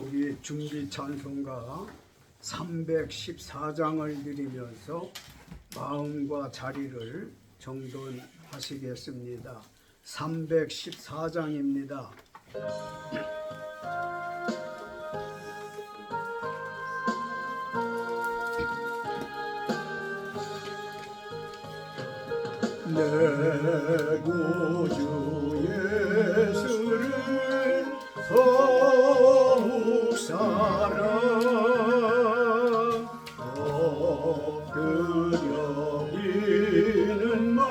우리 중기 찬송가 314장을 드리면서 마음과 자리를 정돈하시겠습니다. 314장입니다. 내 구주 예수를 더욱 사랑 엎드려 비는 말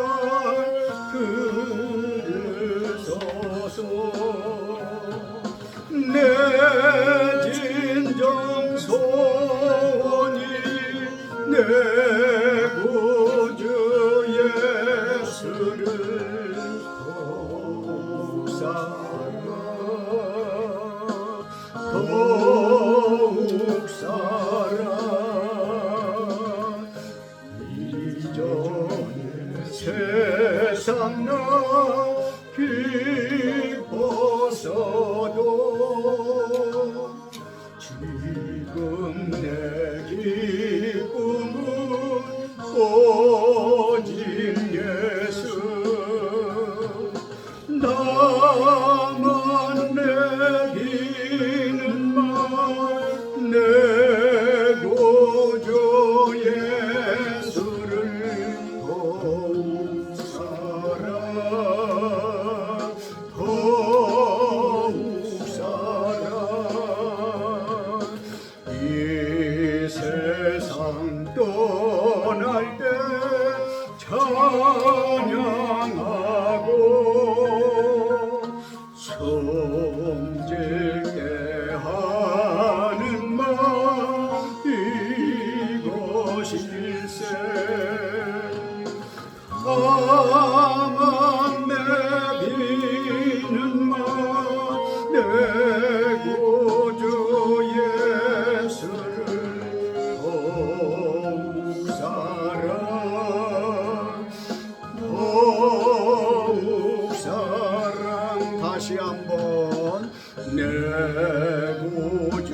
들으소서. 내 진정 소원이 내 구주 예수를 더욱 사랑 더욱 사랑 이전에 세상 나 기뻤어도 지금 내 기쁨은 오직 예수. 나만 내기는 말 내 구주 예수를 더욱 사랑 더욱 사랑. 이 세상 떠날 때 찬양하고 성질게 하는 말 이것일세. 나만 내비는 말 내 구주 예수를 더욱 사랑 더욱 사랑. 다시 한번 내 구주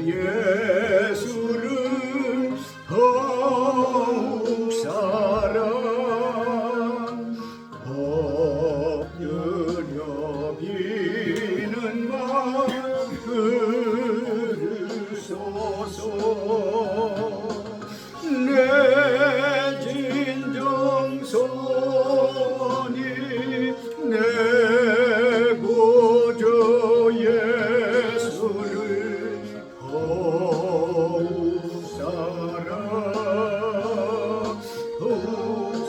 예수를 더욱 사랑 엎드려 비는 말 들으소서. 내 진정 소원이 내 구주 예수를 더욱 사랑 더욱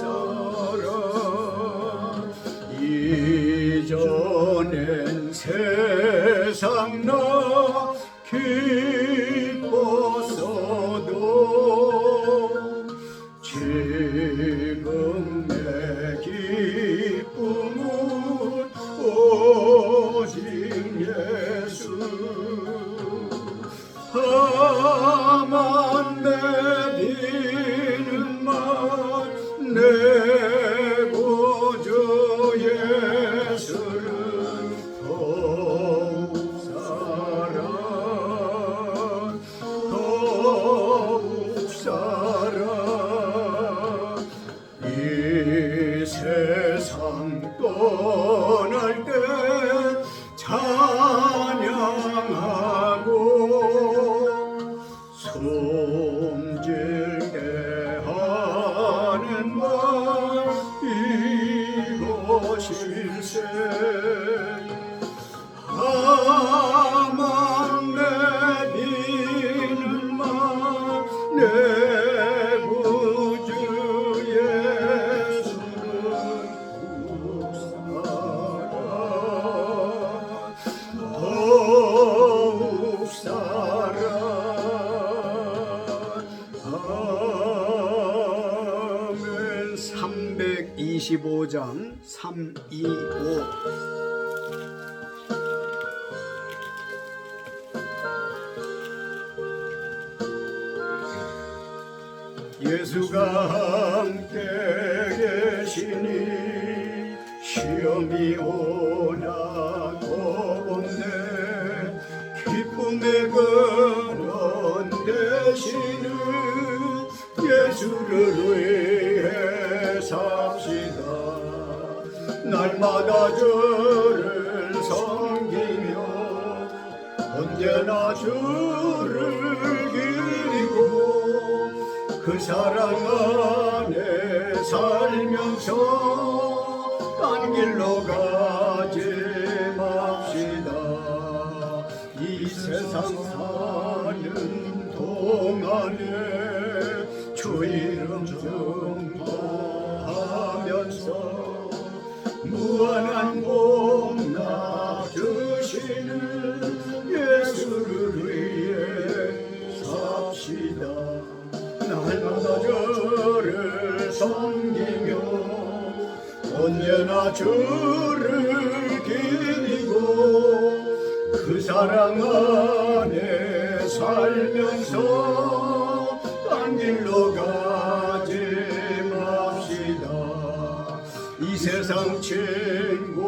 사랑. 이전엔 세상 나 기뻤어도 지금 내 기쁨은 오직 예수. 다만 내비는 말 내 구주 예수를 더욱 사랑 더욱 사랑. 이 세상 떠날 때 찬양하고 숨질게 하는 말 이것일세. 나만 내비는 말 내 구주 예수를 더욱 사랑 더욱 사랑. 아멘. 325장 325. 예수가 함께 계시니 시험이 오나 겁없네. 기쁨 내 근원 되시는 예수를 위해 삽시다. 날마다 주를 섬기며 언제나 주를 기리고 그 사랑 안에 살면서 딴 길로 가지 맙시다. 이 세상 사는 동안에 주 이름 증거하면서 무한한 복락 주시는 예수를 위해 삽시다. 날마다 주를 섬기며 언제나 주를 기리고 그 사랑 안에 살면서 딴 길로 가지 맙시다. 이 세상 친구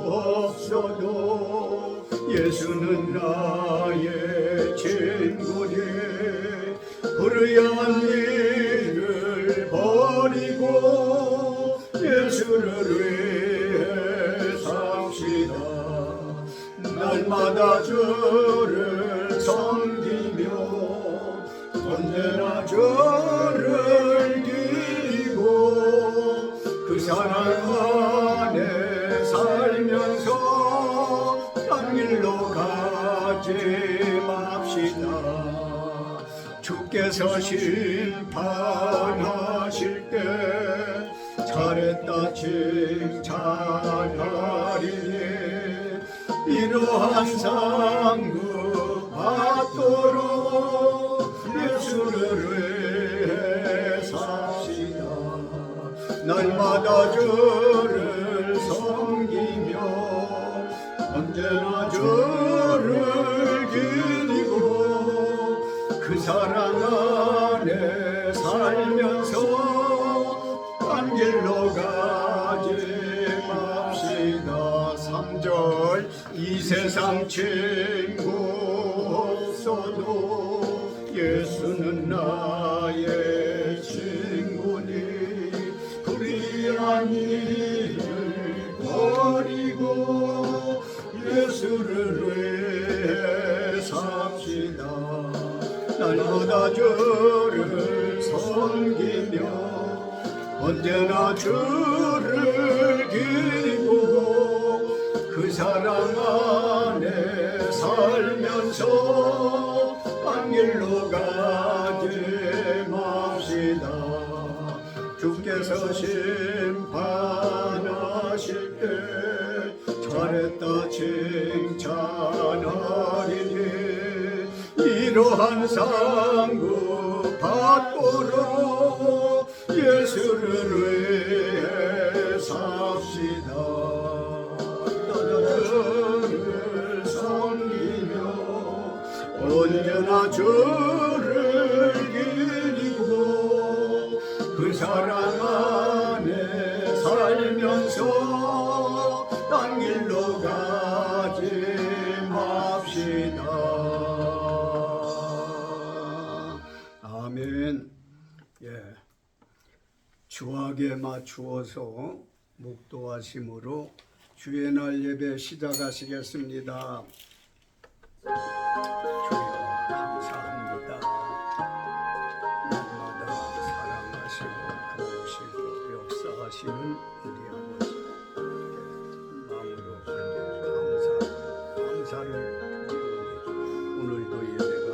없어도 예수는 나의 친구니 불의한 일을 버리고 예수를 위해 삽시다. 날마다 주를 섬기며 언제나 주를 기리고 그 사랑 안에 살면서 딴 길로 가지 맙시다. 주께서 심판하실 때 잘했다 칭찬하리니 이러한 상급 받도록 예수를 위해 삽시다. 날마다 주를 섬기며 언제나 주를 기리고 그 사랑 안에 살면서 딴 길로 가지 맙시다. 3절 이 세상 친구 없어도 예수는 나의 친구니 불의한 일을 버리고 예수를 위해 삽시다. 날마다 주를 섬기며 언제나 주를 기리고 그 사랑 안에 살면서 딴 길로 가지 맙시다. 주께서 심판하실 때 잘했다 칭찬하리니 이러한 상급 받도록 예수를 위해 삽시다. 주를 섬기며 언제나 주를 기리고 그 사랑 안에 살면서 딴 길로 가지 맙시다. 아멘. 예, 주악에 맞추어서 묵도하심으로 주의 날 예배 시작하시겠습니다. 주여 감사합니다. 날마다 사랑하시고 도우시고 역사하시는 우리 아버지 마음으로 감사를 드리오니 오늘도 예배가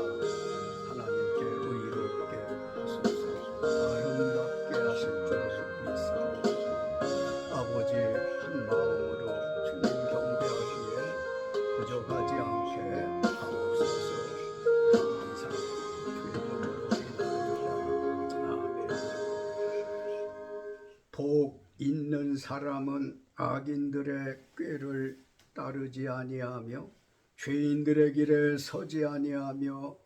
하나님께 의롭게 하소서 아름답게 하실 줄을 믿사옵소서. 아버지 한 마음으로 주님 경배하기에 부족하지 않게 하옵소서. 감사 주의 이름으로 기도합니다. 아멘. 복 있는 사람은 악인들의 꾀를 따르지 아니하며 죄인들의 길에 서지 아니하며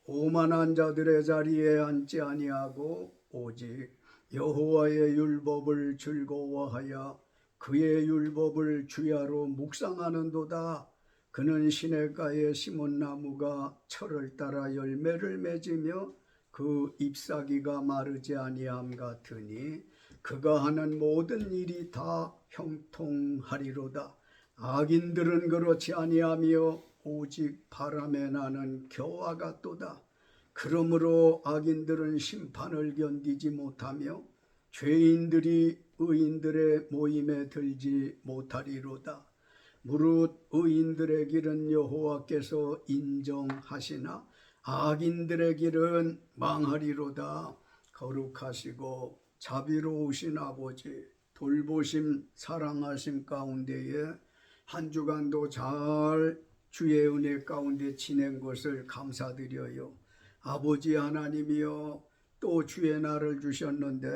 오만한 자들의 자리에 앉지 아니하고 오직 여호와의 율법을 즐거워하여 그의 율법을 주야로 묵상하는도다. 그는 시냇가에 심은 나무가 철을 따라 열매를 맺으며 그 잎사귀가 마르지 아니함 같으니 그가 하는 모든 일이 다 형통하리로다. 악인들은 그렇지 아니하며 오직 바람에 나는 겨와 같도다. 그러므로 악인들은 심판을 견디지 못하며 죄인들이 의인들의 모임에 들지 못하리로다. 무릇 의인들의 길은 여호와께서 인정하시나 악인들의 길은 망하리로다. 거룩하시고 자비로우신 아버지, 돌보심 사랑하심 가운데에 한 주간도 잘 주의 은혜 가운데 지낸 것을 감사드려요. 아버지 하나님이여, 또 주의 날을 주셨는데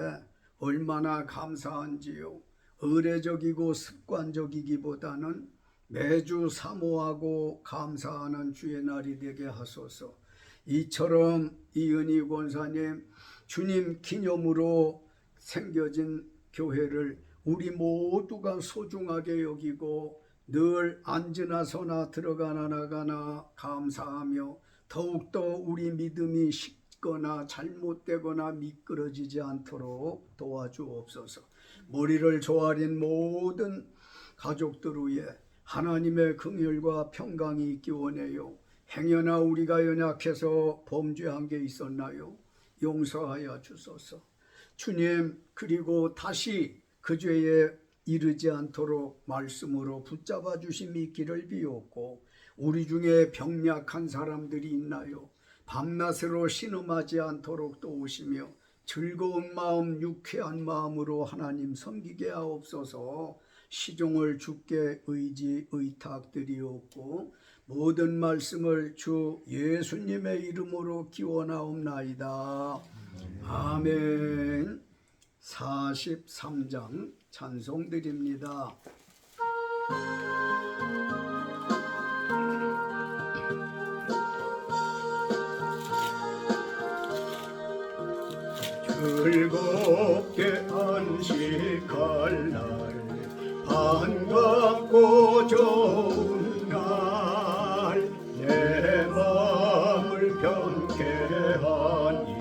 얼마나 감사한지요. 의례적이고 습관적이기보다는 매주 사모하고 감사하는 주의 날이 되게 하소서. 이처럼 이은희 권사님, 주님 기념으로 생겨진 교회를 우리 모두가 소중하게 여기고 늘 앉으나 서나 들어가나 나가나 감사하며 더욱더 우리 믿음이 식거나 잘못되거나 미끄러지지 않도록 도와주옵소서. 머리를 조아린 모든 가족들 위에 하나님의 긍휼과 평강이 있기 원해요. 행여나 우리가 연약해서 범죄한 게 있었나요? 용서하여 주소서. 주님, 그리고 다시 그 죄에 이르지 않도록 말씀으로 붙잡아 주심이 있기를 비옵고, 우리 중에 병약한 사람들이 있나요? 밤낮으로 신음하지 않도록 도우시며 즐거운 마음, 유쾌한 마음으로 하나님 섬기게 하옵소서. 시종을 주께 의탁드리옵고 모든 말씀을 주 예수님의 이름으로 기원하옵나이다. 아멘. 43장 찬송드립니다. 즐겁게 안식할 날, 반갑고 좋은 날, 내 마음을 편케 하니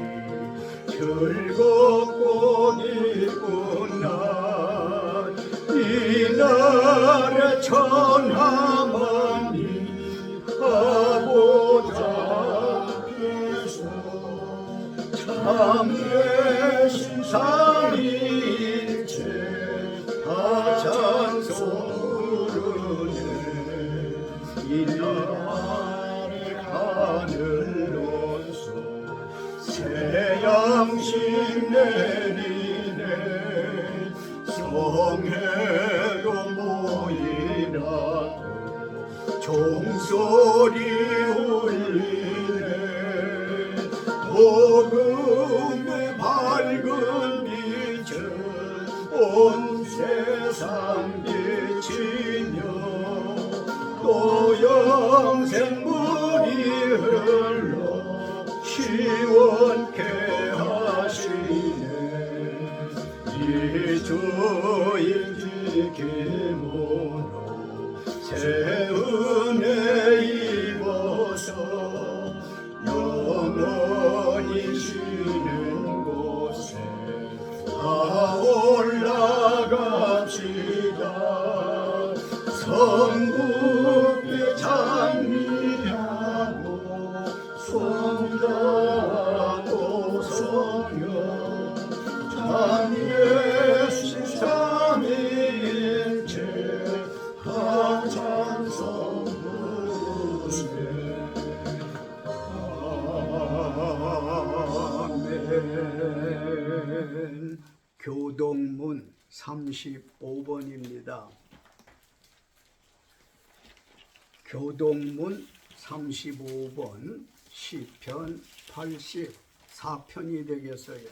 즐겁고 기쁜 날, 이 날에 천하만이 아버지께서 참되신 삼위일체 다 찬송 부르네. 이 날에 하늘로서 새 양식 내리네. 성회로 모이라고 종소리 울리네. 복음의 밝은 빛을 온 세상 비치며 또 영생물이 흘러 시원케 하시네. 이 주일 지킴으로 새 은혜 입어서 영원히 쉬는 곳에 다 올라갑시다. 성국에 찬미하고 성자도 성령 참 예수 삼위일체 다 찬송 부르네. 아멘. 교동문 35번입니다. 교동문 35번 시편 84편이 되겠어요.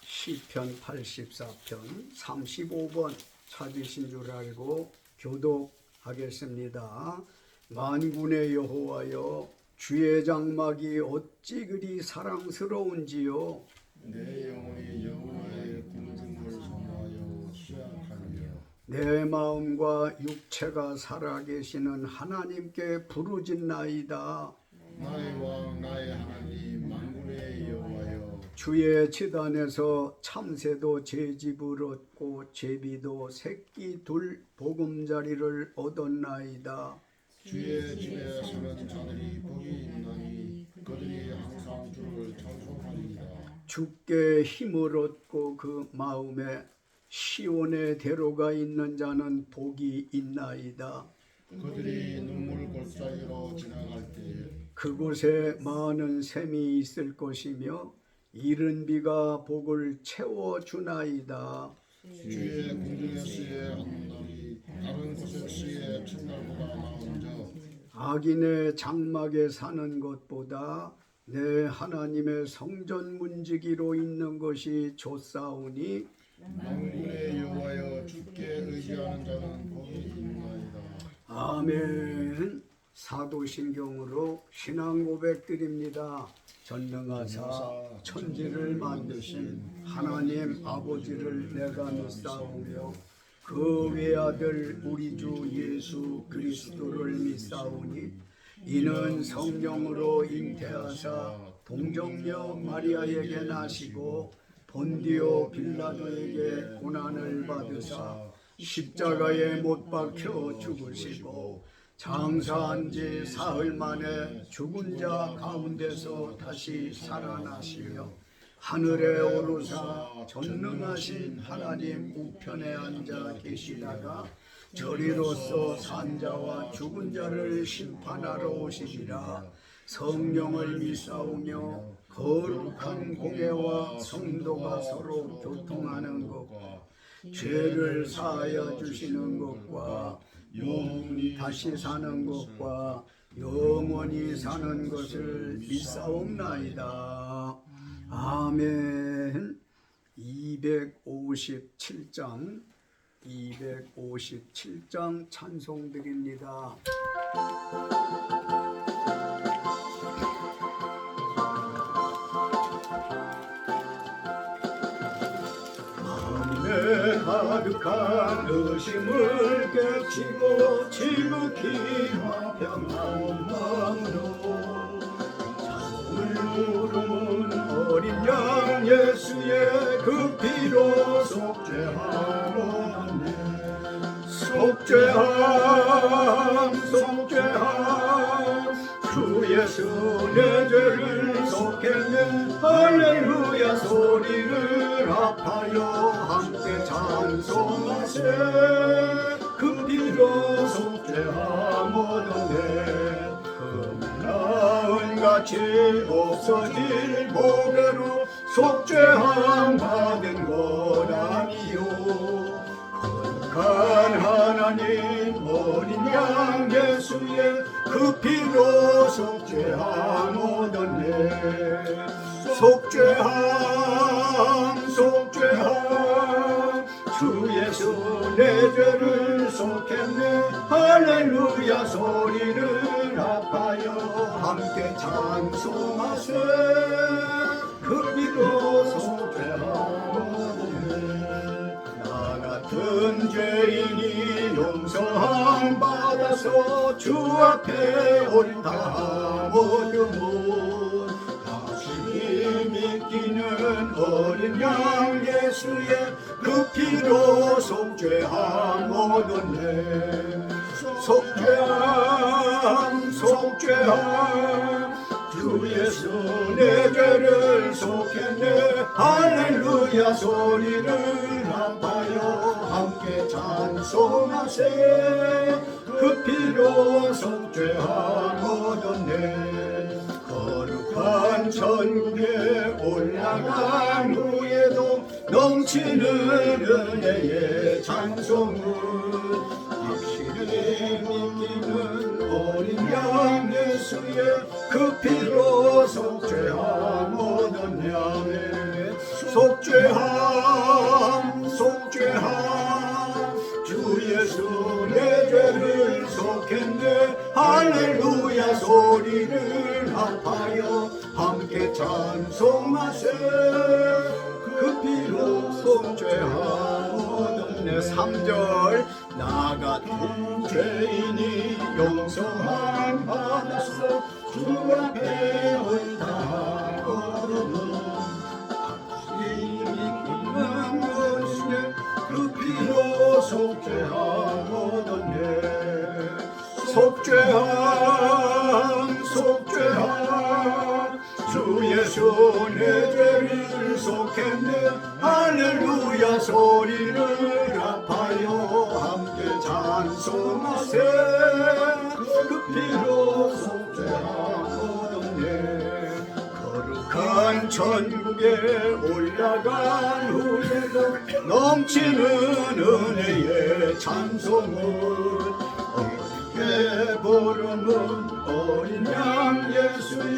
시편 84편 35번 찾으신 줄 알고 교독하겠습니다. 만군의 여호와여, 주의 장막이 어찌 그리 사랑스러운지요. 내 영혼이 여호와의 궁중을 선하여 시약하며 내 마음과 육체가 살아계시는 하나님께 부르짖나이다. 나의 왕 나의 하나님 만군의 여호와여, 주의 지단에서 참새도 제 집을 얻고 제비도 새끼 둘 보금자리를 얻었나이다. 주의 집에 사는 자들이 복이 있나니 그들이 항상 주를 찬송하리이다. 주께 힘을 얻고 그 마음에 시온의 대로가 있는 자는 복이 있나이다. 그들이 눈물 골짜기로 지나갈 때 그곳에 많은 샘이 있을 것이며 이른 비가 복을 채워주나이다. 주의 궁중에서의 한날이 다른 곳에서의 첫날보다 나은즉 악인의 장막에 사는 것보다 내 하나님의 성전 문지기로 있는 것이 좋사오니 만군의 여호와여, 주께 의지하는 자는 복이 있나이다. 아멘. 사도신경으로 신앙 고백드립니다. 전능하사 천지를 만드신 하나님 아버지를 내가 믿사오며 그 외아들 우리 주 예수 그리스도를 믿사오니 이는 성령으로 잉태하사 동정녀 마리아에게 나시고 본디오 빌라도에게 고난을 받으사 십자가에 못 박혀 죽으시고 장사한 지 사흘 만에 죽은 자 가운데서 다시 살아나시며 하늘에 오르사 전능하신 하나님 우편에 앉아 계시다가 저리로서 산자와 죽은 자를 심판하러 오시리라. 성령을 믿사오며 거룩한 공예와 성도가 서로 교통하는 것과 죄를 사하여 주시는 것과 영원히 다시 사는 것과 영원히 사는 것을 믿사옵나이다. 아멘. 257장 찬송드립니다. 마음에 가득한 의심을 깨치고 지극히 화평한 마음으로 찬송을 부르는 어린 양 예수의 그 피로 속죄하오네. 속죄함 주 예수 내 죄를 속했네. 할렐루야 소리를 합하여 함께 찬송하세. 그 피로 속죄함 얻었네. 나은같이 없어질 보배로 속죄함 받은 것 아니요. 거룩한 하나님 어린 양 예수의 그 피로 속죄함 얻었네. 속죄함 주 예수 내 죄를 속했네. 할렐루야 소리를 합하여 함께 찬송하세. 그 피로 속죄함 얻었네. 나 같은 죄인이 용서함 받아서 주 앞에 옳다 모두문 다시 믿기는 어린 양 예수의 그 피로 속죄함 얻었네. 속죄함 주 예수 내 죄를 속했네. 할렐루야 소리를 합하여 함께 찬송하세. 그 피로 속죄함 얻었네. 거룩한 천국에 올라간 후에도 넘치는 은혜의 찬송을 확실히 믿기는 어린 양 예수의 그 피로 속죄함 얻었네. 아멘. 속죄함 주 예수 내 죄를 속했네. 할렐루야 소리를 합하여 함께 찬송하세. 그 피로 속죄함 얻었네. 내 3절 나 같은 죄인이 용서함 받았어 주 앞에 옳다하거든 이미 끝난 것이네 그 피로 속죄하거든요 속죄함 주 예수 내 죄를 속했네 할렐루야 소리를 아파요 함께 찬송하세 그 피로 속죄하거든요 거룩한 천국에 올라간 후에도 넘치는 은혜의 찬송을 어리게 부르는 어린 양 예수의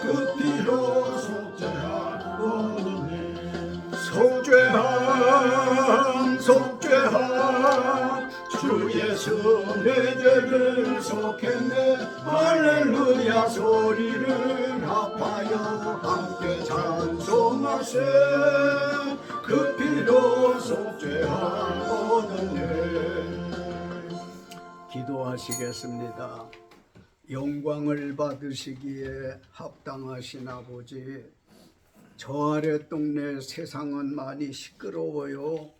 그 피로 속죄하거든요 속죄함 주 예수 내 죄를 속했네 할렐루야 소리를 아파요 함께 찬송하세 그 피로 속죄하거든요 기도하시겠습니다. 영광을 받으시기에 합당하신 아버지 저 아래 동네 세상은 많이 시끄러워요.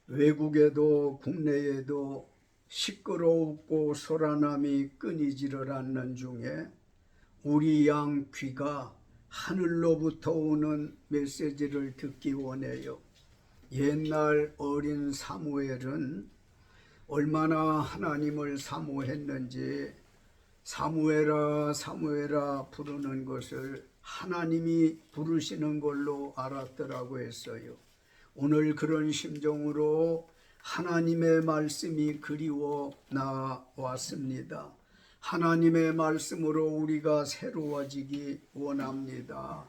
외국에도 국내에도 시끄럽고 소란함이 끊이지를 않는 중에 우리 양 귀가 하늘로부터 오는 메시지를 듣기 원해요. 옛날 어린 사무엘은 얼마나 하나님을 사모했는지 사무엘아 사무엘아 부르는 것을 하나님이 부르시는 걸로 알았더라고 했어요. 오늘 그런 심정으로 하나님의 말씀이 그리워 나왔습니다. 하나님의 말씀으로 우리가 새로워지기 원합니다.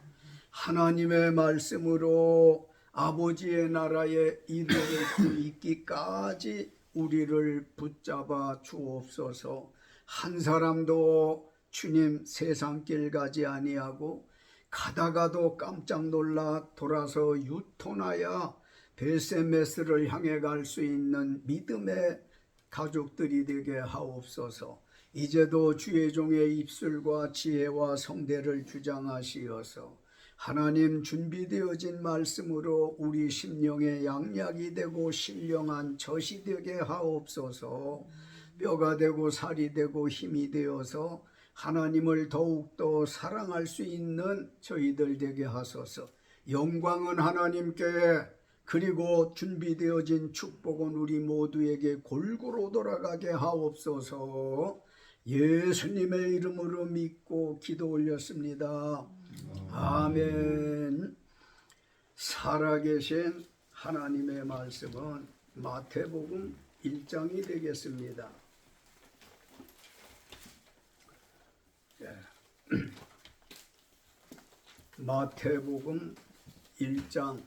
하나님의 말씀으로 아버지의 나라에 이르를 수 있기까지 우리를 붙잡아 주옵소서. 한 사람도 주님 세상길 가지 아니하고 가다가도 깜짝 놀라 돌아서 유턴하여 벳세메스를 향해 갈 수 있는 믿음의 가족들이 되게 하옵소서. 이제도 주의 종의 입술과 지혜와 성대를 주장하시어서 하나님 준비되어진 말씀으로 우리 심령의 양약이 되고 신령한 젖이 되게 하옵소서. 뼈가 되고 살이 되고 힘이 되어서 하나님을 더욱더 사랑할 수 있는 저희들 되게 하소서. 영광은 하나님께 그리고 준비되어진 축복은 우리 모두에게 골고루 돌아가게 하옵소서. 예수님의 이름으로 믿고 기도 올렸습니다. 아멘. 살아계신 하나님의 말씀은 마태복음 1장이 되겠습니다. 마태복음 1장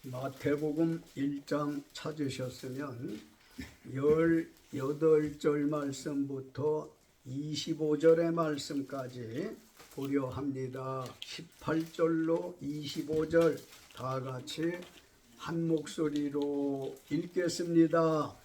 마태복음 1장 찾으셨으면 18절 말씀부터 25절의 말씀까지 보려 합니다. 18절로 25절 다 같이 한 목소리로 읽겠습니다.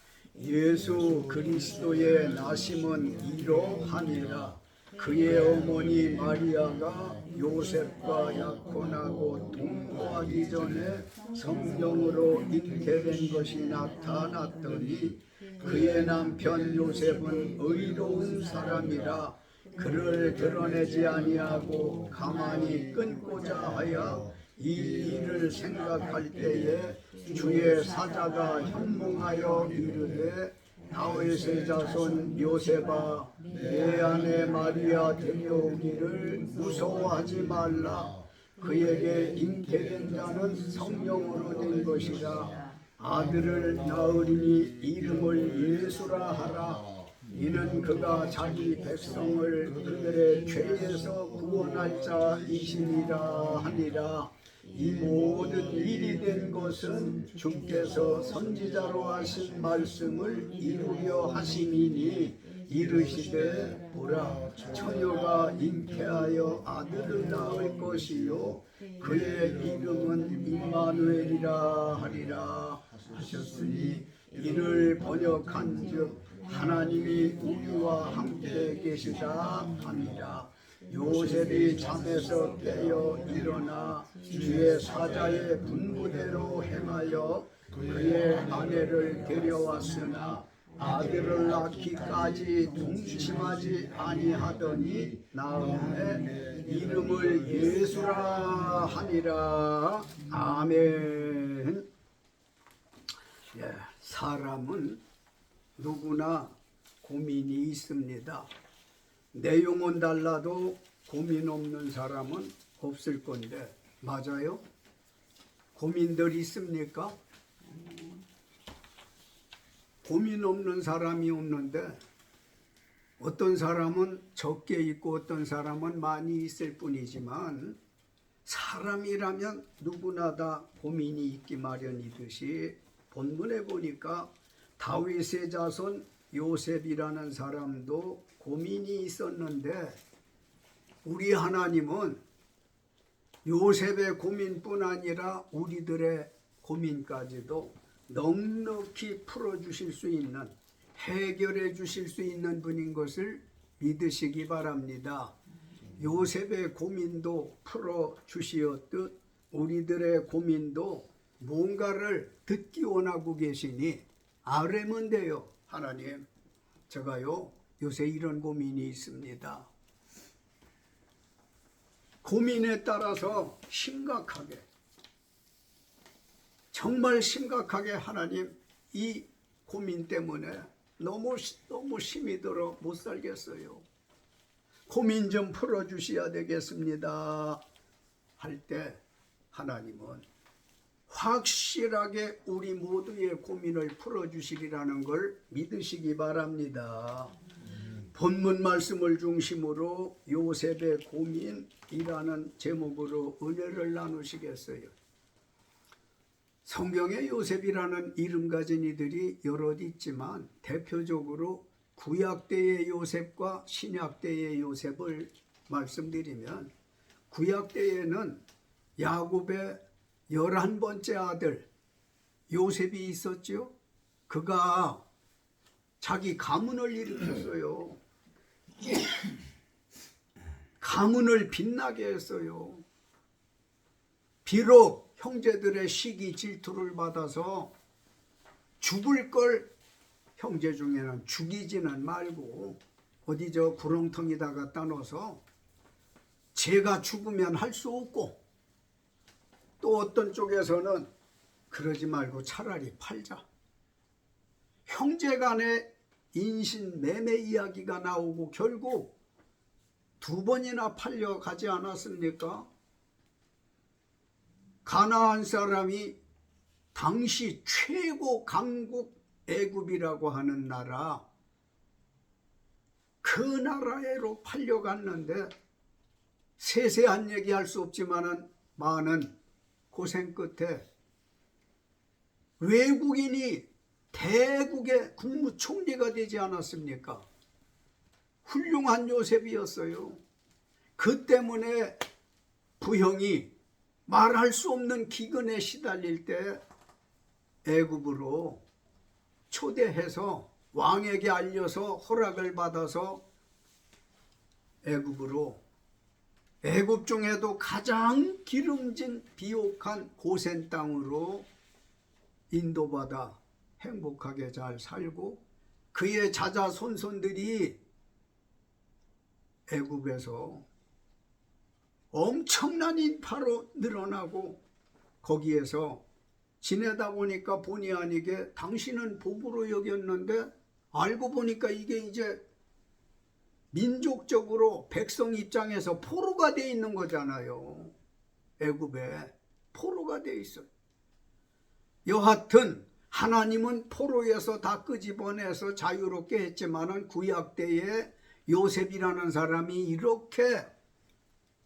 예수 그리스도의 나심은 이러하니라. 그의 어머니 마리아가 요셉과 약혼하고 동거하기 전에 성령으로 잉태된 것이 나타났더니 그의 남편 요셉은 의로운 사람이라 그를 드러내지 아니하고 가만히 끊고자 하여 이 일을 생각할 때에 주의 사자가 현몽하여 이르되 다윗의 자손 요셉아 내 아내 마리아 데려오기를 무서워하지 말라. 그에게 잉태된 자는 성령으로 된 것이라. 아들을 낳으리니 이름을 예수라 하라. 이는 그가 자기 백성을 그들의 죄에서 구원할 자이시니라 하니라. 이 모든 일이 된 것은 주께서 선지자로 하신 말씀을 이루려 하심이니 이르시되 보라 처녀가 잉태하여 아들을 낳을 것이요 그의 이름은 임마누엘이라 하리라 하셨으니 이를 번역한즉 하나님이 우리와 함께 계시다 함이라. 요셉이 잠에서 깨어 일어나 주의 사자의 분부대로 행하여 그의 아내를 데려왔으나 아들을 낳기까지 동침하지 아니하더니 나음에 이름을 예수라 하니라. 아멘. 예, 사람은 누구나 고민이 있습니다. 내용은 달라도 고민 없는 사람은 없을 건데 맞아요? 고민들 있습니까? 고민 없는 사람이 없는데 어떤 사람은 적게 있고 어떤 사람은 많이 있을 뿐이지만 사람이라면 누구나 다 고민이 있기 마련이듯이 본문에 보니까 다윗의 자손 요셉이라는 사람도 고민이 있었는데 우리 하나님은 요셉의 고민뿐 아니라 우리들의 고민까지도 넉넉히 풀어주실 수 있는, 해결해 주실 수 있는 분인 것을 믿으시기 바랍니다. 요셉의 고민도 풀어주시었듯 우리들의 고민도 뭔가를 듣기 원하고 계시니 아뢰면 돼요. 하나님, 제가요 요새 이런 고민이 있습니다. 고민에 따라서 심각하게, 정말 심각하게 하나님 이 고민 때문에 너무 힘이 들어 못 살겠어요. 고민 좀 풀어주셔야 되겠습니다. 할 때 하나님은 확실하게 우리 모두의 고민을 풀어주시리라는 걸 믿으시기 바랍니다. 본문 말씀을 중심으로 요셉의 고민이라는 제목으로 은혜를 나누시겠어요. 성경에 요셉이라는 이름 가진 이들이 여럿 있지만 대표적으로 구약 때의 요셉과 신약 때의 요셉을 말씀드리면 구약 때에는 야곱의 11번째 아들 요셉이 있었죠. 그가 자기 가문을 일으켰어요. 가문을 빛나게 했어요. 비록 형제들의 시기 질투를 받아서 죽을 걸 형제 중에는 죽이지는 말고 어디 저 구렁텅이다 갖다 넣어서 제가 죽으면 할 수 없고 또 어떤 쪽에서는 그러지 말고 차라리 팔자. 형제 간의 인신매매 이야기가 나오고 결국 2번이나 팔려가지 않았습니까? 가나안 사람이 당시 최고 강국 애굽이라고 하는 나라, 그 나라에로 팔려갔는데 세세한 얘기할 수 없지만은 많은 고생 끝에 외국인이 대국의 국무총리가 되지 않았습니까? 훌륭한 요셉이었어요. 그 때문에 부형이 말할 수 없는 기근에 시달릴 때 애굽으로 초대해서 왕에게 알려서 허락을 받아서 애굽으로, 애굽 중에도 가장 기름진 비옥한 고센 땅으로 인도받아 행복하게 잘 살고 그의 자자손손들이 애굽에서 엄청난 인파로 늘어나고 거기에서 지내다 보니까 본의 아니게 당신은 복으로 여겼는데 알고 보니까 이게 이제 민족적으로 백성 입장에서 포로가 돼 있는 거잖아요. 애굽에 포로가 돼 있어요. 여하튼 하나님은 포로에서 다 끄집어내서 자유롭게 했지만은 구약 때에 요셉이라는 사람이 이렇게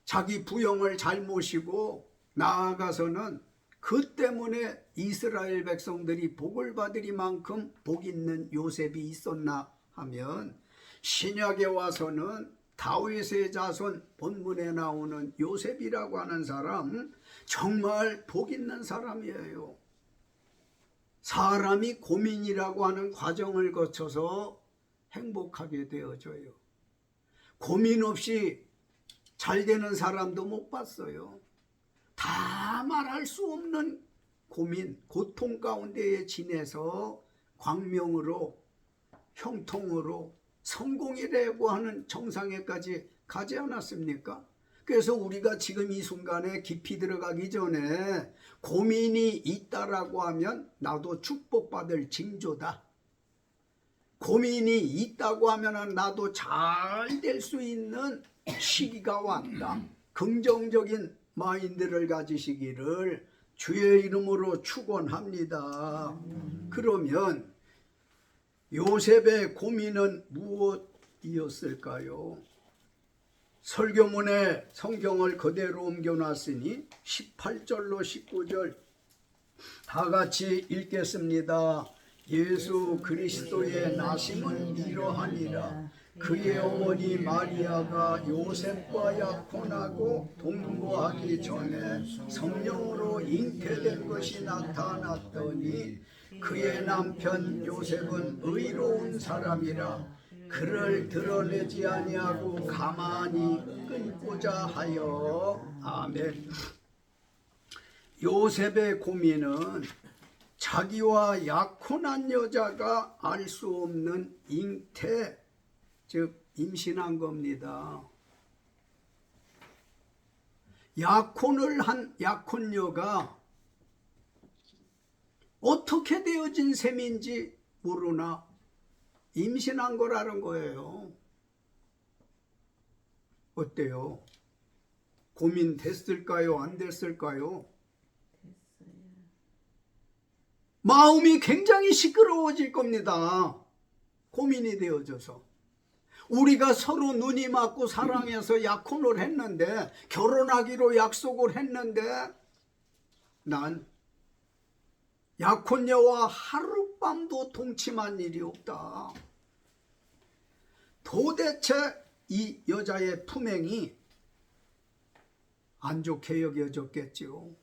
자기 부형을 잘 모시고 나아가서는 그 때문에 이스라엘 백성들이 복을 받으리만큼 복 있는 요셉이 있었나 하면 신약에 와서는 다윗의 자손 본문에 나오는 요셉이라고 하는 사람 정말 복 있는 사람이에요. 사람이 고민이라고 하는 과정을 거쳐서 행복하게 되어져요. 고민 없이 잘 되는 사람도 못 봤어요. 다 말할 수 없는 고민, 고통 가운데에 지내서 광명으로, 형통으로, 성공이라고 하는 정상에까지 가지 않았습니까? 그래서 우리가 지금 이 순간에 깊이 들어가기 전에 고민이 있다라고 하면 나도 축복받을 징조다. 고민이 있다고 하면 나도 잘 될 수 있는 시기가 왔다. 긍정적인 마인드를 가지시기를 주의 이름으로 축원합니다. 그러면 요셉의 고민은 무엇이었을까요? 설교문에 성경을 그대로 옮겨놨으니 18절로 19절 다 같이 읽겠습니다. 예수 그리스도의 나심은 이러하니라. 그의 어머니 마리아가 요셉과 약혼하고 동거하기 전에 성령으로 잉태된 것이 나타났더니 그의 남편 요셉은 의로운 사람이라 그를 드러내지 아니하고 가만히 끊고자 하여. 아멘. 요셉의 고민은 자기와 약혼한 여자가 알 수 없는 잉태, 즉 임신한 겁니다. 약혼을 한 약혼녀가 어떻게 되어진 셈인지 모르나 임신한 거라는 거예요. 어때요? 고민됐을까요? 안 됐을까요? 마음이 굉장히 시끄러워질 겁니다. 고민이 되어져서. 우리가 서로 눈이 맞고 사랑해서 약혼을 했는데, 결혼하기로 약속을 했는데, 난 약혼녀와 하룻밤도 동침한 일이 없다. 도대체 이 여자의 품행이 안 좋게 여겨졌겠지요.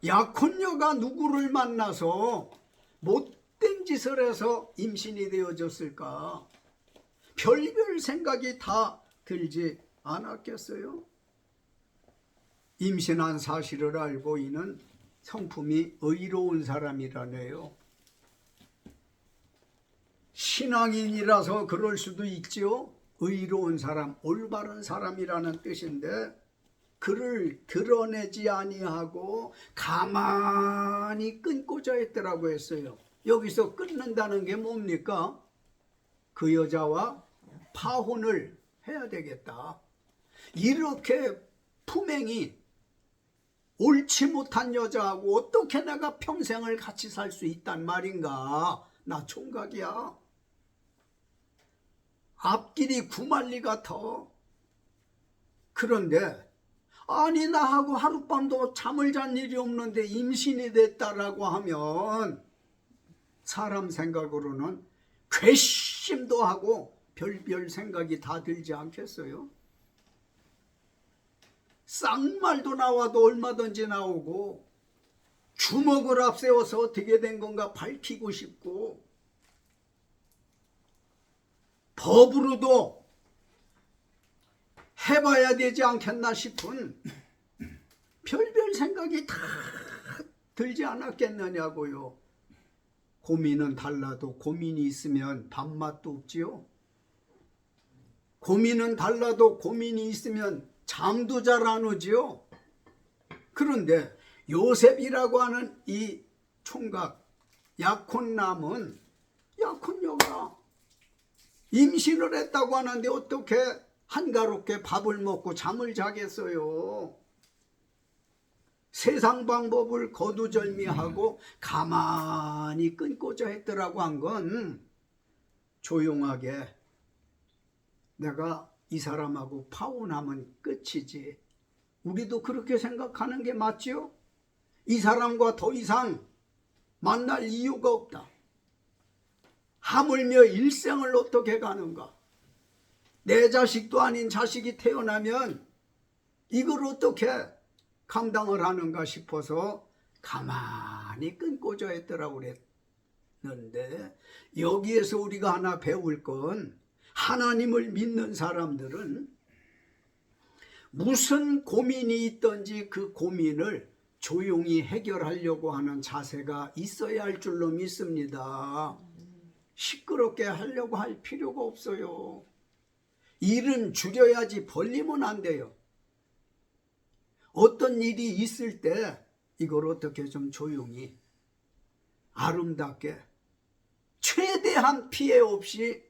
약혼녀가 누구를 만나서 못된 짓을 해서 임신이 되어졌을까? 별별 생각이 다 들지 않았겠어요? 임신한 사실을 알고 이는 성품이 의로운 사람이라네요. 신앙인이라서 그럴 수도 있지요. 의로운 사람, 올바른 사람이라는 뜻인데 그를 드러내지 아니하고 가만히 끊고자 했더라고 했어요. 여기서 끊는다는 게 뭡니까? 그 여자와 파혼을 해야 되겠다. 이렇게 품행이 옳지 못한 여자하고 어떻게 내가 평생을 같이 살 수 있단 말인가? 나 총각이야. 앞길이 구말리 같아. 그런데 아니 나하고 하룻밤도 잠을 잔 일이 없는데 임신이 됐다라고 하면 사람 생각으로는 괘씸도 하고 별별 생각이 다 들지 않겠어요? 쌍말도 나와도 얼마든지 나오고 주먹을 앞세워서 어떻게 된 건가 밝히고 싶고 법으로도 해봐야 되지 않겠나 싶은 별별 생각이 다 들지 않았겠느냐고요. 고민은 달라도 고민이 있으면 밥맛도 없지요. 고민은 달라도 고민이 있으면 잠도 잘 안 오지요. 그런데 요셉이라고 하는 이 총각 약혼남은 약혼녀가 임신을 했다고 하는데 어떻게 한가롭게 밥을 먹고 잠을 자겠어요. 세상 방법을 거두절미하고 가만히 끊고자 했더라고 한 건 조용하게 내가 이 사람하고 파혼하면 끝이지. 우리도 그렇게 생각하는 게 맞지요? 이 사람과 더 이상 만날 이유가 없다. 하물며 일생을 어떻게 가는가? 내 자식도 아닌 자식이 태어나면 이걸 어떻게 감당을 하는가 싶어서 가만히 끊고자 했더라고 그랬는데, 여기에서 우리가 하나 배울 건, 하나님을 믿는 사람들은 무슨 고민이 있든지 그 고민을 조용히 해결하려고 하는 자세가 있어야 할 줄로 믿습니다. 시끄럽게 하려고 할 필요가 없어요. 일은 줄여야지 벌리면 안 돼요. 어떤 일이 있을 때 이걸 어떻게 좀 조용히 아름답게 최대한 피해 없이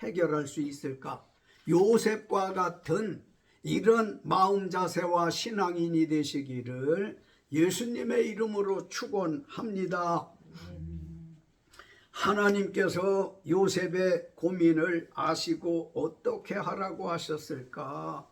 해결할 수 있을까? 요셉과 같은 이런 마음 자세와 신앙인이 되시기를 예수님의 이름으로 축원합니다. 하나님께서 요셉의 고민을 아시고 어떻게 하라고 하셨을까?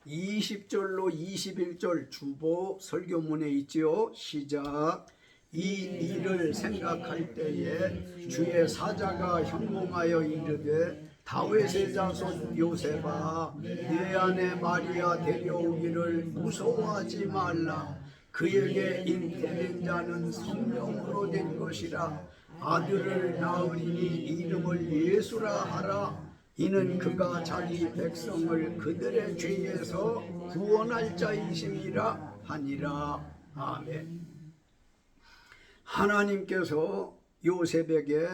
20절로 21절 주보 설교문에 있지요. 시작. 이 일을 생각할 때에 주의 사자가 현몽하여 이르되 다윗의 자손 요셉아, 네 아내 마리아 데려오기를 무서워하지 말라. 그에게 잉태된 자는 성령으로 된 것이라. 아들을 낳으리니 이름을 예수라 하라. 이는 그가 자기 백성을 그들의 죄에서 구원할 자이심이라 하니라. 아멘. 하나님께서 요셉에게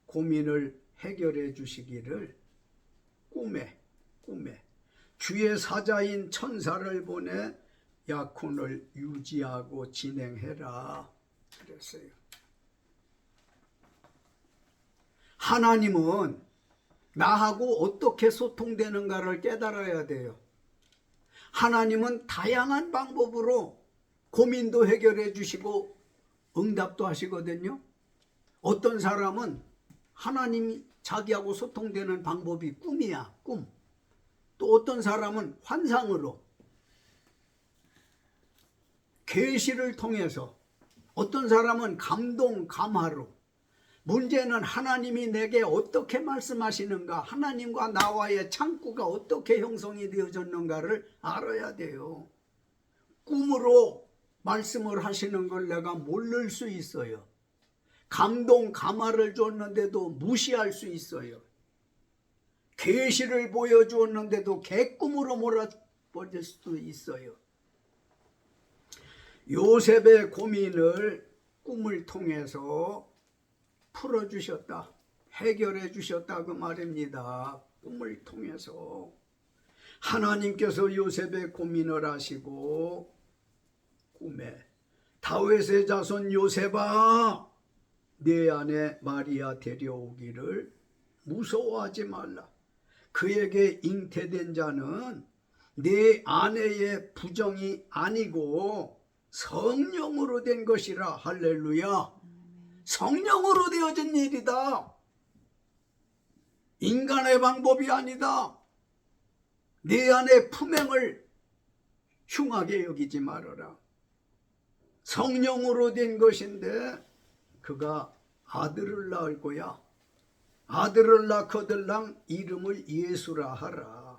고민을 해결해 주시기를 꿈에 주의 사자인 천사를 보내 약혼을 유지하고 진행해라 그랬어요. 하나님은 나하고 어떻게 소통되는가를 깨달아야 돼요. 하나님은 다양한 방법으로 고민도 해결해 주시고 응답도 하시거든요. 어떤 사람은 하나님이 자기하고 소통되는 방법이 꿈이야, 꿈. 또 어떤 사람은 환상으로, 계시를 통해서, 어떤 사람은 감동, 감화로. 문제는 하나님이 내게 어떻게 말씀하시는가, 하나님과 나와의 창구가 어떻게 형성이 되어졌는가를 알아야 돼요. 꿈으로 말씀을 하시는 걸 내가 모를 수 있어요. 감동, 감화를 줬는데도 무시할 수 있어요. 계시를 보여주었는데도 개꿈으로 몰아버릴 수도 있어요. 요셉의 고민을 꿈을 통해서 풀어주셨다, 해결해 주셨다 그 말입니다. 꿈을 통해서 하나님께서 요셉의 고민을 하시고 꿈에 다윗의 자손 요셉아, 네 아내 마리아 데려오기를 무서워하지 말라. 그에게 잉태된 자는 네 아내의 부정이 아니고 성령으로 된 것이라. 할렐루야. 성령으로 되어진 일이다. 인간의 방법이 아니다. 네 아내 품행을 흉하게 여기지 말아라. 성령으로 된 것인데 그가 아들을 낳을 거야. 아들을 낳거들랑 이름을 예수라 하라.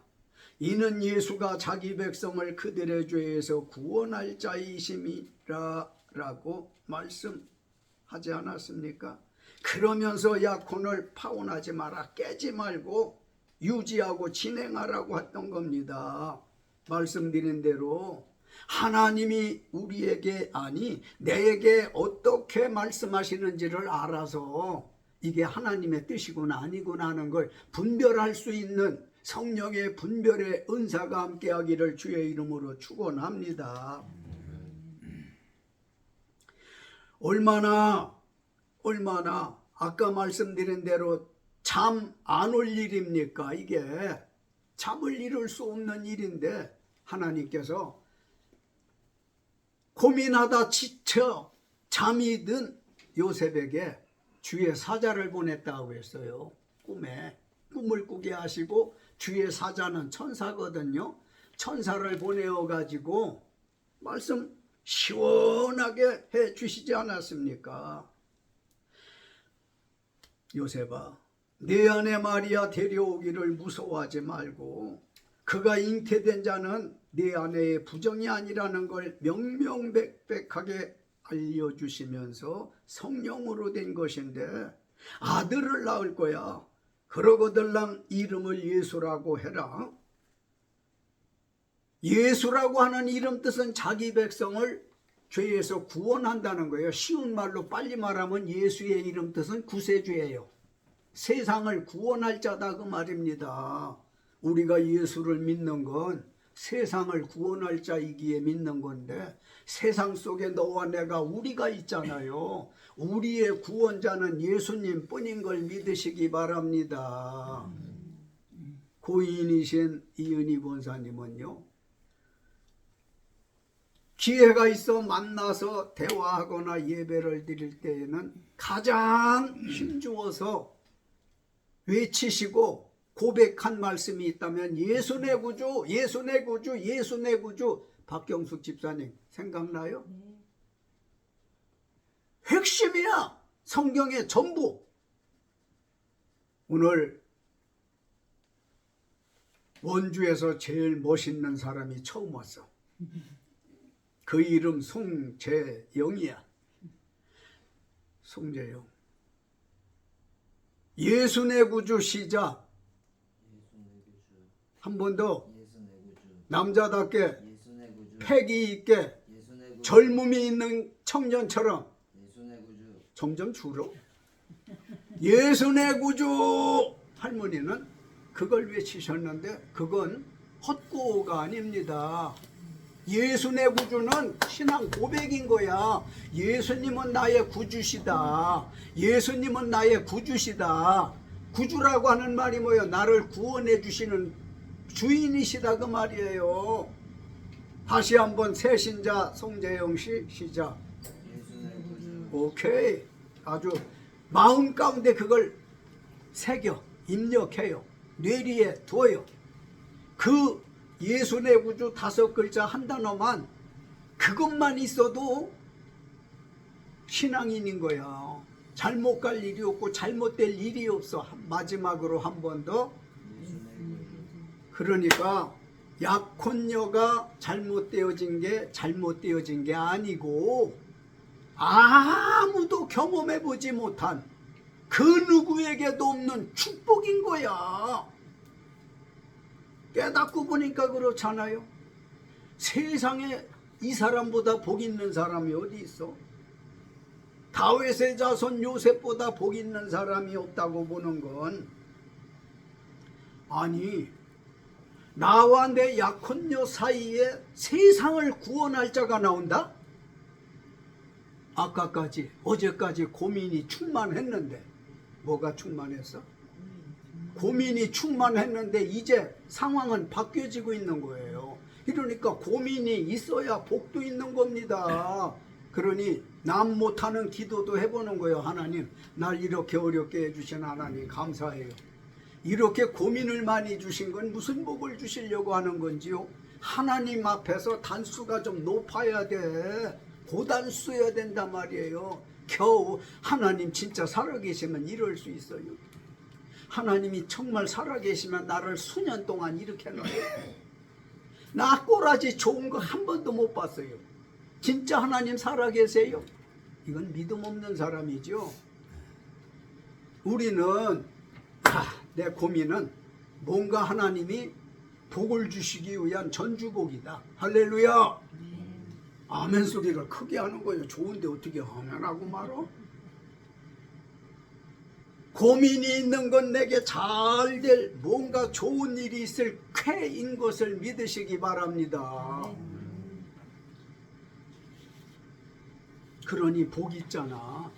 이는 예수가 자기 백성을 그들의 죄에서 구원할 자이심이라 라고 말씀하지 않았습니까? 그러면서 약혼을 파혼하지 마라, 깨지 말고 유지하고 진행하라고 했던 겁니다. 말씀드린 대로 하나님이 우리에게 아니 내에게 어떻게 말씀하시는지를 알아서 이게 하나님의 뜻이구나 아니구나 하는 걸 분별할 수 있는 성령의 분별의 은사가 함께하기를 주의 이름으로 축원합니다. 얼마나 아까 말씀드린 대로 잠 안 올 일입니까? 이게 잠을 이룰 수 없는 일인데 하나님께서 고민하다 지쳐 잠이 든 요셉에게 주의 사자를 보냈다고 했어요. 꿈에 꿈을 꾸게 하시고, 주의 사자는 천사거든요. 천사를 보내어 가지고 말씀 시원하게 해 주시지 않았습니까? 요셉아, 내 안에 마리아 데려오기를 무서워하지 말고 그가 잉태된 자는 내 안에 부정이 아니라는 걸 명명백백하게 알려주시면서 성령으로 된 것인데 아들을 낳을 거야. 그러거들랑 이름을 예수라고 해라. 예수라고 하는 이름 뜻은 자기 백성을 죄에서 구원한다는 거예요. 쉬운 말로 빨리 말하면 예수의 이름 뜻은 구세주예요. 세상을 구원할 자다 그 말입니다. 우리가 예수를 믿는 건 세상을 구원할 자이기에 믿는 건데 세상 속에 너와 내가 우리가 있잖아요. 우리의 구원자는 예수님 뿐인 걸 믿으시기 바랍니다. 고인이신 이은희 권사님은요, 기회가 있어 만나서 대화하거나 예배를 드릴 때에는 가장 힘주어서 외치시고 고백한 말씀이 있다면 예수 내 구주, 예수 내 구주, 예수 내 구주. 박경숙 집사님 생각나요? 핵심이야. 성경의 전부. 오늘 원주에서 제일 멋있는 사람이 처음 왔어. 그 이름 송재영이야. 송재영. 예수 내 구주 시작. 한 번 더. 남자답게 패기 있게 젊음이 있는 청년처럼. 점점 줄어. 예수 내 구주. 할머니는 그걸 외치셨는데 그건 헛구호가 아닙니다. 예수 내 구주는 신앙 고백인 거야. 예수님은 나의 구주시다. 예수님은 나의 구주시다. 구주라고 하는 말이 뭐예요? 나를 구원해 주시는 주인이시다 그 말이에요. 다시 한번 새신자 송재영 씨 시작. 오케이. 아주 마음 가운데 그걸 새겨 입력해요. 뇌리에 두어요. 그 예수 내 구주 5글자 한 단어만, 그것만 있어도 신앙인인 거야. 잘못 갈 일이 없고 잘못될 일이 없어. 마지막으로 한 번 더. 그러니까 약혼녀가 잘못되어진 게 아니고 아무도 경험해보지 못한 그 누구에게도 없는 축복인 거야. 깨닫고 보니까 그렇잖아요. 세상에 이 사람보다 복 있는 사람이 어디 있어? 다윗의 자손 요셉보다 복 있는 사람이 없다고 보는 건, 아니 나와 내 약혼녀 사이에 세상을 구원할 자가 나온다? 아까까지 어제까지 고민이 충만했는데 뭐가 충만했어? 고민이 충만했는데 이제 상황은 바뀌어지고 있는 거예요. 이러니까 고민이 있어야 복도 있는 겁니다. 그러니 남 못하는 기도도 해보는 거예요. 하나님, 날 이렇게 어렵게 해주신 하나님 감사해요. 이렇게 고민을 많이 주신 건 무슨 복을 주시려고 하는 건지요? 하나님 앞에서 단수가 좀 높아야 돼. 고단수여야 된단 말이에요. 겨우 하나님 진짜 살아계시면 이럴 수 있어요. 하나님이 정말 살아계시면 나를 수년 동안 이렇게 해놔요. 나 꼬라지 좋은 거 한 번도 못 봤어요. 진짜 하나님 살아계세요? 이건 믿음 없는 사람이죠. 우리는 내 고민은 뭔가 하나님이 복을 주시기 위한 전주복이다. 할렐루야. 아멘 소리를 크게 하는 거예요. 좋은데 어떻게 아멘하고 말어? 고민이 있는 건 내게 잘 될 뭔가 좋은 일이 있을 쾌인 것을 믿으시기 바랍니다. 그러니 복 있잖아.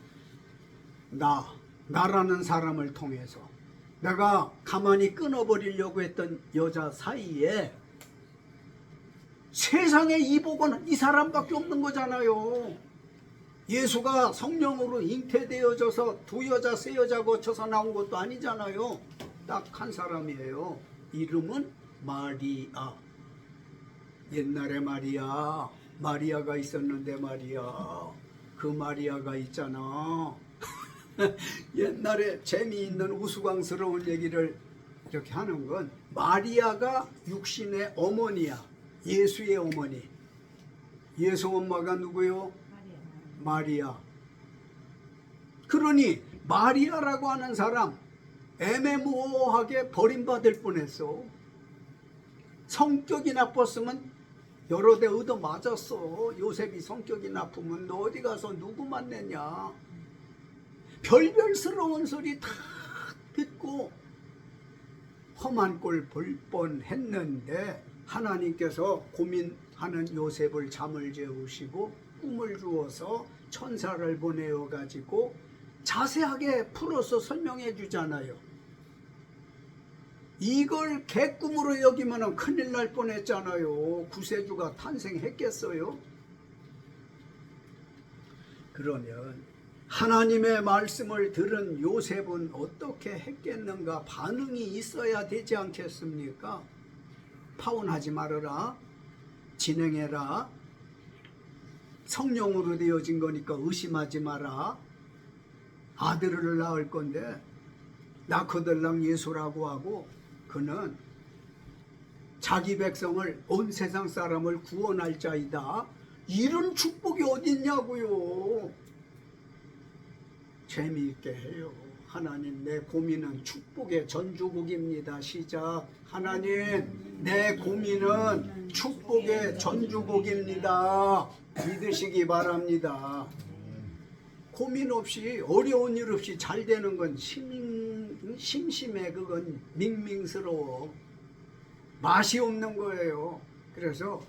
나라는 사람을 통해서 내가 가만히 끊어버리려고 했던 여자 사이에 세상에 이 복은 이 사람밖에 없는 거잖아요. 예수가 성령으로 잉태되어져서 2여자 3여자 거쳐서 나온 것도 아니잖아요. 딱 한 사람이에요. 이름은 마리아. 옛날에 마리아가 있었는데 말이야. 그 마리아가 있잖아. 옛날에 재미있는 우스꽝스러운 얘기를 이렇게 하는 건 마리아가 육신의 어머니야. 예수의 어머니. 예수 엄마가 누구요? 마리아. 그러니 마리아라고 하는 사람 애매모호하게 버림받을 뻔했어. 성격이 나빴으면 여러 대 얻어 맞았어. 요셉이 성격이 나쁘면 너 어디 가서 누구 만났냐. 별별스러운 소리 다 듣고 험한 꼴 볼 뻔했는데 하나님께서 고민하는 요셉을 잠을 재우시고 꿈을 주어서 천사를 보내어 가지고 자세하게 풀어서 설명해 주잖아요. 이걸 개꿈으로 여기면 큰일 날 뻔했잖아요. 구세주가 탄생했겠어요? 그러면 하나님의 말씀을 들은 요셉은 어떻게 했겠는가? 반응이 있어야 되지 않겠습니까? 파혼하지 말아라, 진행해라, 성령으로 되어진 거니까 의심하지 마라, 아들을 낳을 건데 나코들랑 예수라고 하고 그는 자기 백성을 온 세상 사람을 구원할 자이다. 이런 축복이 어딨냐고요. 재미있게 해요. 하나님, 내 고민은 축복의 전주곡입니다. 시작. 하나님, 내 고민은 축복의 전주곡입니다. 믿으시기 바랍니다. 고민 없이, 어려운 일 없이 잘 되는 건 심심해. 그건 밍밍스러워. 맛이 없는 거예요. 그래서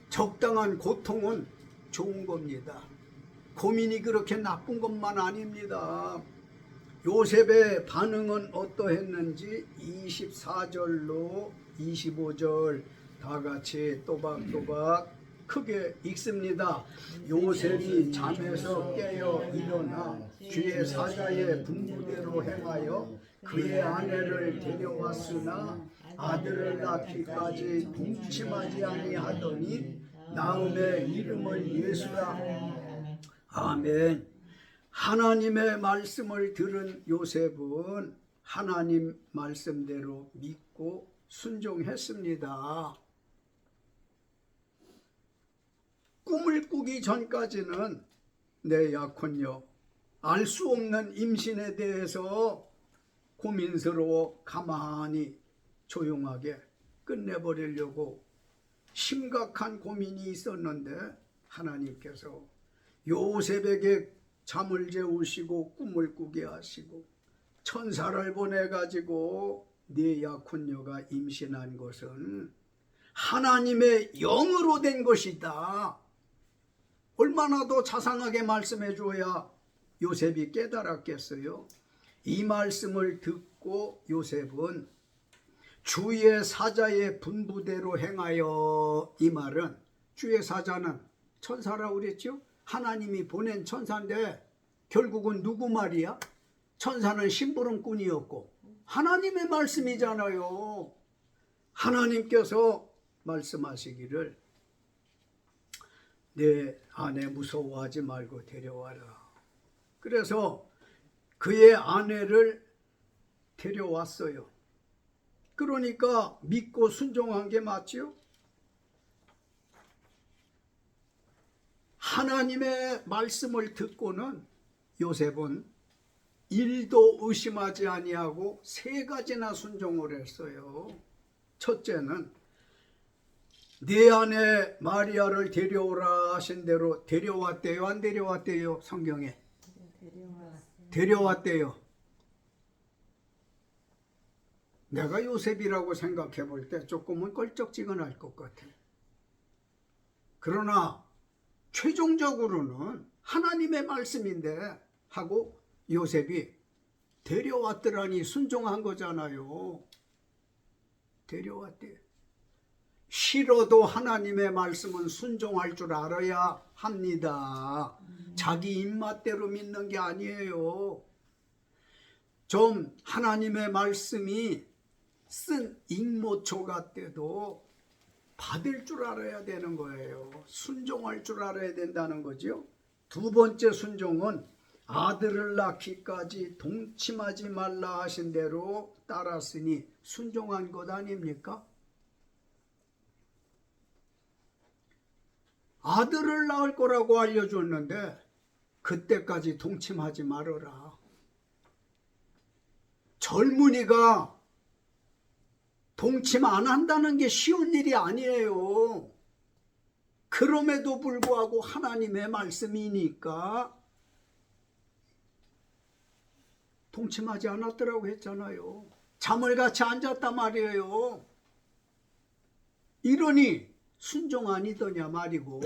적당한 고통은 좋은 겁니다. 고민이 그렇게 나쁜 것만 아닙니다. 요셉의 반응은 어떠했는지 24절로 25절 다 같이 또박또박 크게 읽습니다. 요셉이 잠에서 깨어 일어나 주의 사자의 분부대로 행하여 그의 아내를 데려왔으나 아들을 낳기까지 동침하지 아니하더니 나음의 이름을 예수라. 아멘. 하나님의 말씀을 들은 요셉은 하나님 말씀대로 믿고 순종했습니다. 꿈을 꾸기 전까지는 내 약혼녀, 알 수 없는 임신에 대해서 고민스러워 가만히 조용하게 끝내버리려고 심각한 고민이 있었는데 하나님께서 요셉에게 잠을 재우시고 꿈을 꾸게 하시고 천사를 보내가지고 네 약혼녀가 임신한 것은 하나님의 영으로 된 것이다. 얼마나 더 자상하게 말씀해 줘야 요셉이 깨달았겠어요? 이 말씀을 듣고 요셉은 주의 사자의 분부대로 행하여. 이 말은 주의 사자는 천사라고 그랬죠? 하나님이 보낸 천사인데 결국은 누구 말이야? 천사는 심부름꾼이었고 하나님의 말씀이잖아요. 하나님께서 말씀하시기를 내 아내 무서워하지 말고 데려와라. 그래서 그의 아내를 데려왔어요. 그러니까 믿고 순종한 게 맞지요? 하나님의 말씀을 듣고는 요셉은 일도 의심하지 아니하고 세 가지나 순종을 했어요. 첫째는 네 아내 마리아를 데려오라 하신 대로 데려왔대요? 안 데려왔대요? 성경에 데려왔대요. 내가 요셉이라고 생각해 볼 때 조금은 껄쩍지근할 것 같아요. 그러나 최종적으로는 하나님의 말씀인데 하고 요셉이 데려왔더라니 순종한 거잖아요. 데려왔대. 싫어도 하나님의 말씀은 순종할 줄 알아야 합니다. 자기 입맛대로 믿는 게 아니에요. 좀 하나님의 말씀이 쓴 익모초 같아도 받을 줄 알아야 되는 거예요. 순종할 줄 알아야 된다는 거죠. 두 번째 순종은 아들을 낳기까지 동침하지 말라 하신 대로 따랐으니 순종한 것 아닙니까? 아들을 낳을 거라고 알려줬는데 그때까지 동침하지 말아라. 젊은이가 동침 안 한다는 게 쉬운 일이 아니에요. 그럼에도 불구하고 하나님의 말씀이니까 동침하지 않았더라고 했잖아요. 잠을 같이 앉았단 말이에요. 이러니 순종 아니더냐 말이고,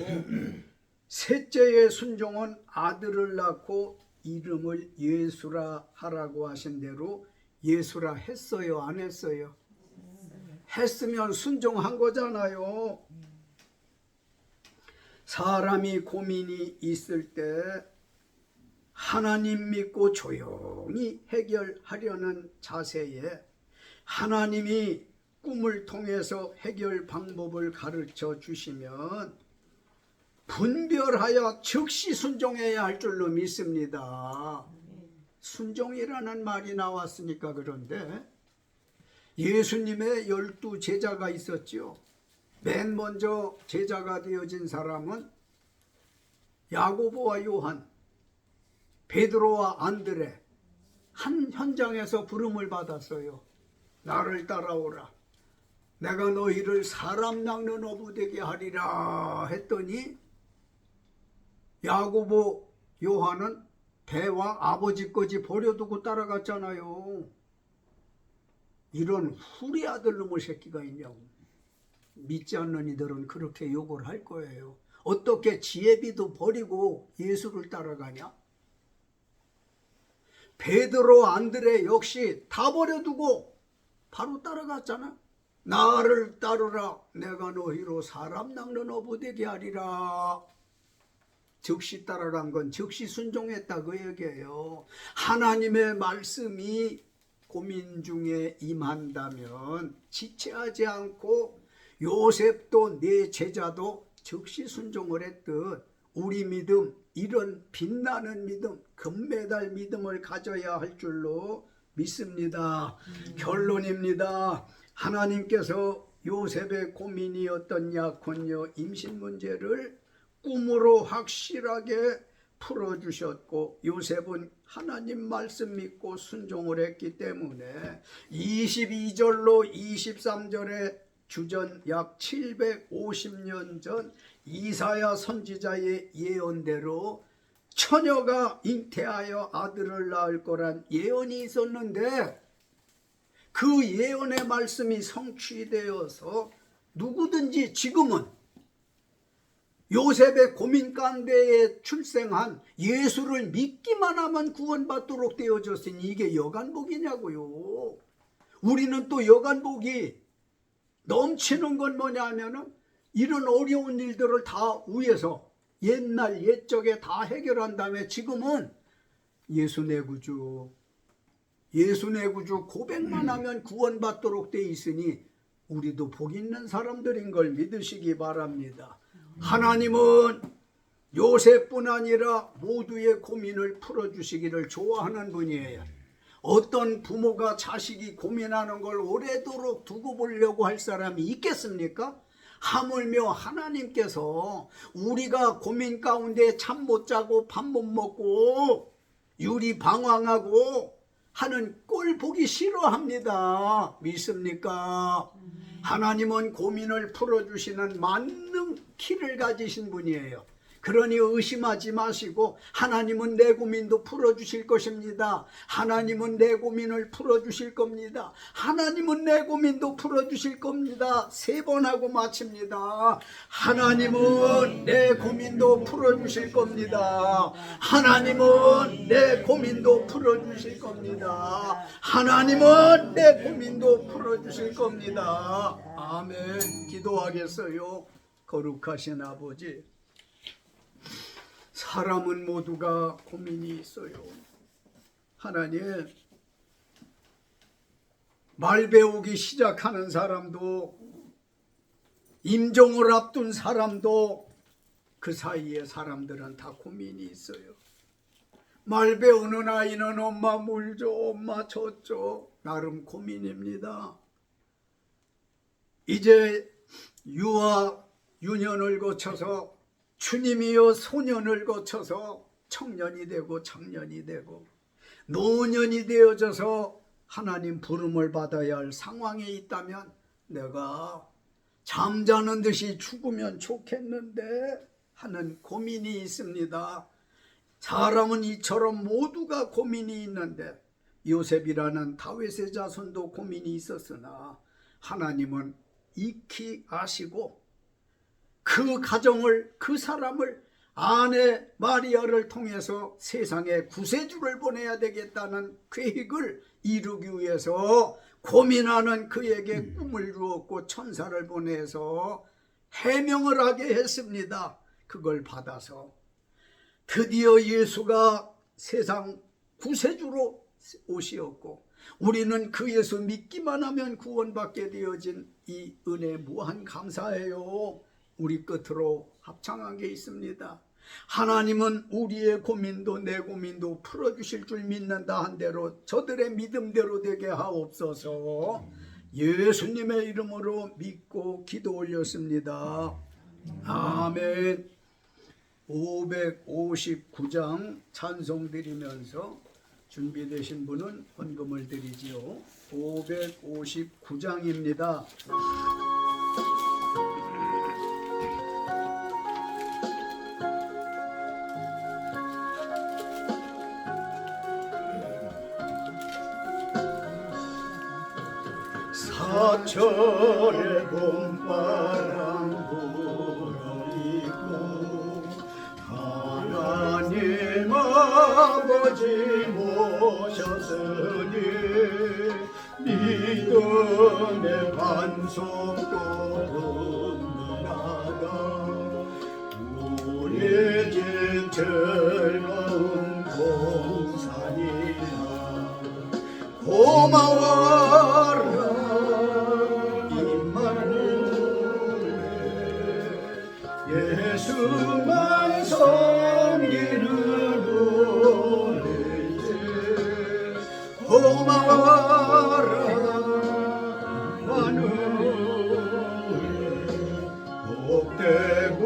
셋째의 순종은 아들을 낳고 이름을 예수라 하라고 하신 대로 예수라 했어요, 안 했어요? 했으면 순종한 거잖아요. 사람이 고민이 있을 때 하나님 믿고 조용히 해결하려는 자세에 하나님이 꿈을 통해서 해결 방법을 가르쳐 주시면 분별하여 즉시 순종해야 할 줄로 믿습니다. 순종이라는 말이 나왔으니까 그런데 예수님의 12 제자가 있었죠. 맨 먼저 제자가 되어진 사람은 야고보와 요한, 베드로와 안드레, 한 현장에서 부름을 받았어요. 나를 따라오라. 내가 너희를 사람 낚는 어부 되게 하리라 했더니 야고보, 요한은 배와 아버지 거지 버려두고 따라갔잖아요. 이런 후리 아들 놈의 새끼가 있냐고. 믿지 않는 이들은 그렇게 욕을 할 거예요. 어떻게 지혜비도 버리고 예수를 따라가냐? 베드로, 안드레 역시 다 버려두고 바로 따라갔잖아. 나를 따르라. 내가 너희로 사람 낚는 어부 되게 하리라. 즉시 따라간 건 즉시 순종했다 그 얘기예요. 하나님의 말씀이 고민 중에 임한다면 지체하지 않고 요셉도 내 제자도 즉시 순종을 했듯 우리 믿음, 이런 빛나는 믿음, 금메달 믿음을 가져야 할 줄로 믿습니다. 결론입니다. 하나님께서 요셉의 고민이 어떻냐건요 임신 문제를 꿈으로 확실하게 풀어주셨고 요셉은 하나님 말씀 믿고 순종을 했기 때문에 22절로 23절에 주전 약 750년 전 이사야 선지자의 예언대로 처녀가 잉태하여 아들을 낳을 거란 예언이 있었는데 그 예언의 말씀이 성취되어서 누구든지 지금은 요셉의 고민 가운데에 출생한 예수를 믿기만 하면 구원받도록 되어졌으니 이게 여간복이냐고요. 우리는 또 여간복이 넘치는 건 뭐냐 하면은 이런 어려운 일들을 다 위에서 옛날 옛적에 다 해결한 다음에 지금은 예수 내 구주 고백만 하면 구원받도록 돼 있으니 우리도 복 있는 사람들인 걸 믿으시기 바랍니다. 하나님은 요셉뿐 아니라 모두의 고민을 풀어주시기를 좋아하는 분이에요. 어떤 부모가 자식이 고민하는 걸 오래도록 두고 보려고 할 사람이 있겠습니까? 하물며 하나님께서 우리가 고민 가운데 잠 못 자고 밥 못 먹고 유리방황하고 하는 꼴 보기 싫어합니다. 믿습니까? 하나님은 고민을 풀어주시는 만능 키를 가지신 분이에요. 그러니 의심하지 마시고 하나님은 내 고민도 풀어주실 것입니다. 하나님은 내 고민을 풀어주실 겁니다. 하나님은 내 고민도 풀어주실 겁니다. 3번 하고 마칩니다. 하나님은 내 고민도 풀어주실 겁니다. 하나님은 내 고민도 풀어주실 겁니다. 하나님은 내 고민도 풀어주실 겁니다. 아멘. 기도하겠어요. 거룩하신 아버지, 사람은 모두가 고민이 있어요. 하나님, 말 배우기 시작하는 사람도 임종을 앞둔 사람도 그 사이에 사람들은 다 고민이 있어요. 말 배우는 아이는 엄마 물 줘, 엄마 젖 줘. 나름 고민입니다. 이제 유아 유년을 거쳐서 주님이여 소년을 거쳐서 청년이 되고 청년이 되고 노년이 되어져서 하나님 부름을 받아야 할 상황에 있다면 내가 잠자는 듯이 죽으면 좋겠는데 하는 고민이 있습니다. 사람은 이처럼 모두가 고민이 있는데 요셉이라는 다윗의 자손도 고민이 있었으나 하나님은 익히 아시고 그 가정을, 그 사람을 아내 마리아를 통해서 세상에 구세주를 보내야 되겠다는 계획을 이루기 위해서 고민하는 그에게 꿈을 주었고 천사를 보내서 해명을 하게 했습니다. 그걸 받아서 드디어 예수가 세상 구세주로 오시었고 우리는 그 예수 믿기만 하면 구원받게 되어진 이 은혜 무한 감사해요. 우리 끝으로 합창한 게 있습니다. 하나님은 우리의 고민도 내 고민도 풀어주실 줄 믿는다 한 대로 저들의 믿음대로 되게 하옵소서. 예수님의 이름으로 믿고 기도 올렸습니다. 아멘. 559장 찬송 드리면서 준비되신 분은 헌금을 드리지요. 559장입니다. 사철의 봄바람 불어있고 하나님 아버지 모셨으니 믿음의 반석도 든든하다. 우리 집 즐거운 공산이라 고마워라 예수만 섬기는 우리들 고마워라 하늘에 복되고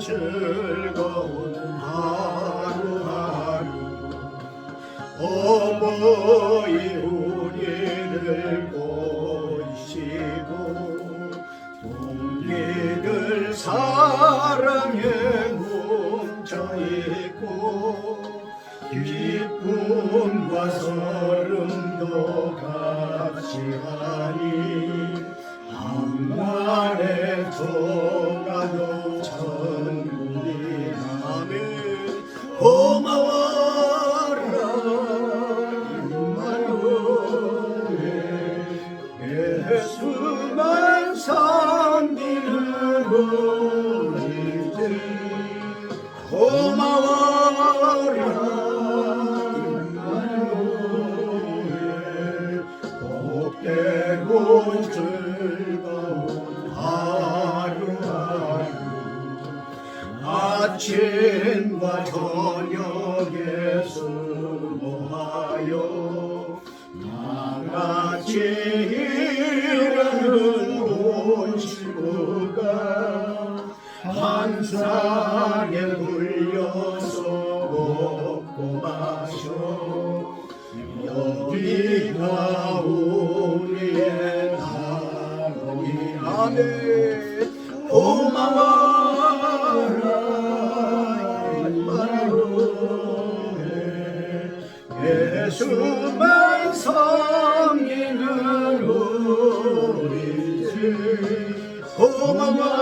즐거운 하루하루 어머니 우리를 보시고 동리들 사랑에 뭉쳐있고 기쁨과 설움도 같이 하니 한날에 통가도 천국이 나면 고마워라 임마누엘 예수만 섬기는 우리들 고마워라 임마누엘 복되고 즐거운 하루하루 아침과 저녁에 수고하여 다같이 일하는 온 식구가 한 상에 불려서 먹고 마셔 여기가 우리의 나무니 아멘 고마워라 임마누엘 예수만 섬기는 우리들 고마워